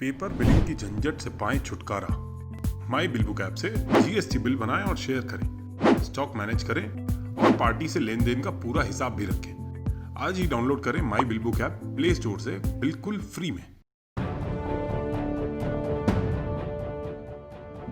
Paper billing की झंझट से पाएं छुटकारा। माई बिलबुक ऐप से जीएसटी बिल बनाएं और शेयर करें, स्टॉक मैनेज करें और पार्टी से लेन देन का पूरा हिसाब भी रखें। आज ही डाउनलोड करें माई बिलबुक ऐप प्ले स्टोर से बिल्कुल फ्री में।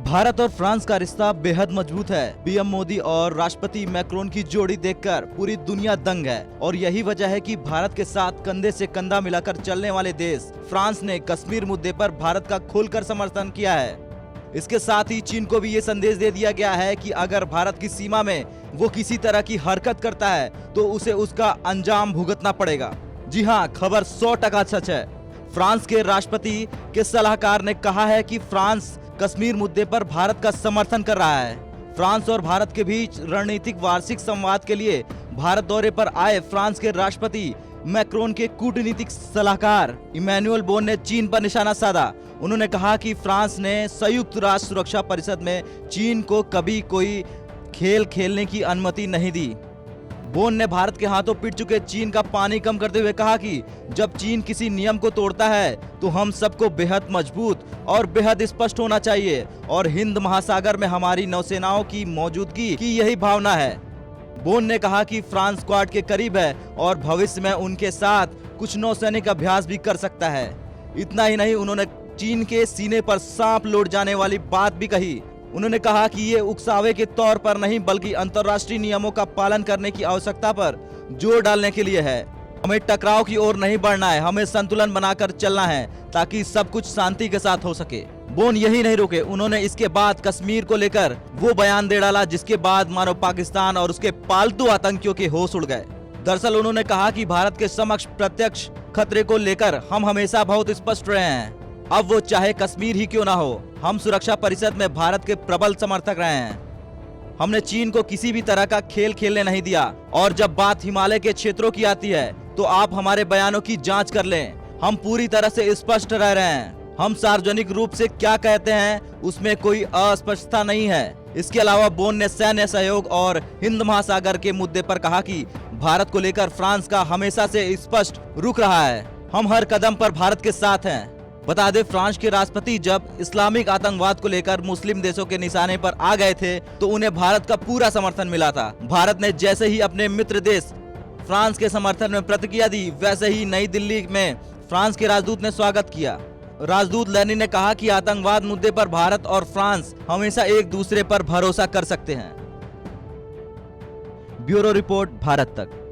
भारत और फ्रांस का रिश्ता बेहद मजबूत है। पीएम मोदी और राष्ट्रपति मैक्रोन की जोड़ी देखकर पूरी दुनिया दंग है और यही वजह है कि भारत के साथ कंधे से कंधा मिलाकर चलने वाले देश फ्रांस ने कश्मीर मुद्दे पर भारत का खुलकर समर्थन किया है। इसके साथ ही चीन को भी ये संदेश दे दिया गया है कि अगर भारत की सीमा में वो किसी तरह की हरकत करता है तो उसे उसका अंजाम भुगतना पड़ेगा। जी हाँ, खबर 100% सच है। फ्रांस के राष्ट्रपति के सलाहकार ने कहा है कि फ्रांस कश्मीर मुद्दे पर भारत का समर्थन कर रहा है। फ्रांस और भारत के बीच रणनीतिक वार्षिक संवाद के लिए भारत दौरे पर आए फ्रांस के राष्ट्रपति मैक्रोन के कूटनीतिक सलाहकार इमैनुअल बोन ने चीन पर निशाना साधा। उन्होंने कहा कि फ्रांस ने संयुक्त राष्ट्र सुरक्षा परिषद में चीन को कभी कोई खेल खेलने की अनुमति नहीं दी। बोन ने भारत के हाथों पिट चुके चीन का पानी कम करते हुए कहा कि जब चीन किसी नियम को तोड़ता है तो हम सबको बेहद मजबूत और बेहद स्पष्ट होना चाहिए और हिंद महासागर में हमारी नौसेनाओं की मौजूदगी की यही भावना है। बोन ने कहा कि फ्रांस क्वाड के करीब है और भविष्य में उनके साथ कुछ नौसैनिक अभ्यास भी कर सकता है। इतना ही नहीं, उन्होंने चीन के सीने पर सांप लौट जाने वाली बात भी कही। उन्होंने कहा कि ये उकसावे के तौर पर नहीं बल्कि अंतर्राष्ट्रीय नियमों का पालन करने की आवश्यकता पर जोर डालने के लिए है। हमें टकराव की ओर नहीं बढ़ना है, हमें संतुलन बनाकर चलना है ताकि सब कुछ शांति के साथ हो सके। बोन यही नहीं रुके, उन्होंने इसके बाद कश्मीर को लेकर वो बयान दे डाला जिसके बाद मानो पाकिस्तान और उसके पालतू आतंकियों के होश उड़ गए। दरअसल उन्होंने कहा कि भारत के समक्ष प्रत्यक्ष खतरे को लेकर हम हमेशा बहुत स्पष्ट रहे हैं। अब वो चाहे कश्मीर ही क्यों ना हो, हम सुरक्षा परिषद में भारत के प्रबल समर्थक रहे हैं। हमने चीन को किसी भी तरह का खेल खेलने नहीं दिया और जब बात हिमालय के क्षेत्रों की आती है तो आप हमारे बयानों की जांच कर लें। हम पूरी तरह से स्पष्ट रह रहे हैं। हम सार्वजनिक रूप से क्या कहते हैं उसमें कोई अस्पष्टता नहीं है। इसके अलावा बोन ने सैन्य सहयोग और हिंद महासागर के मुद्दे पर कहा कि भारत को लेकर फ्रांस का हमेशा से स्पष्ट रुख रहा है। हम हर कदम पर भारत के साथ हैं। बता दें, फ्रांस के राष्ट्रपति जब इस्लामिक आतंकवाद को लेकर मुस्लिम देशों के निशाने पर आ गए थे तो उन्हें भारत का पूरा समर्थन मिला था। भारत ने जैसे ही अपने मित्र देश फ्रांस के समर्थन में प्रतिक्रिया दी, वैसे ही नई दिल्ली में फ्रांस के राजदूत ने स्वागत किया। राजदूत लैनी ने कहा कि आतंकवाद मुद्दे पर भारत और फ्रांस हमेशा एक दूसरे पर भरोसा कर सकते हैं। ब्यूरो रिपोर्ट, भारत तक।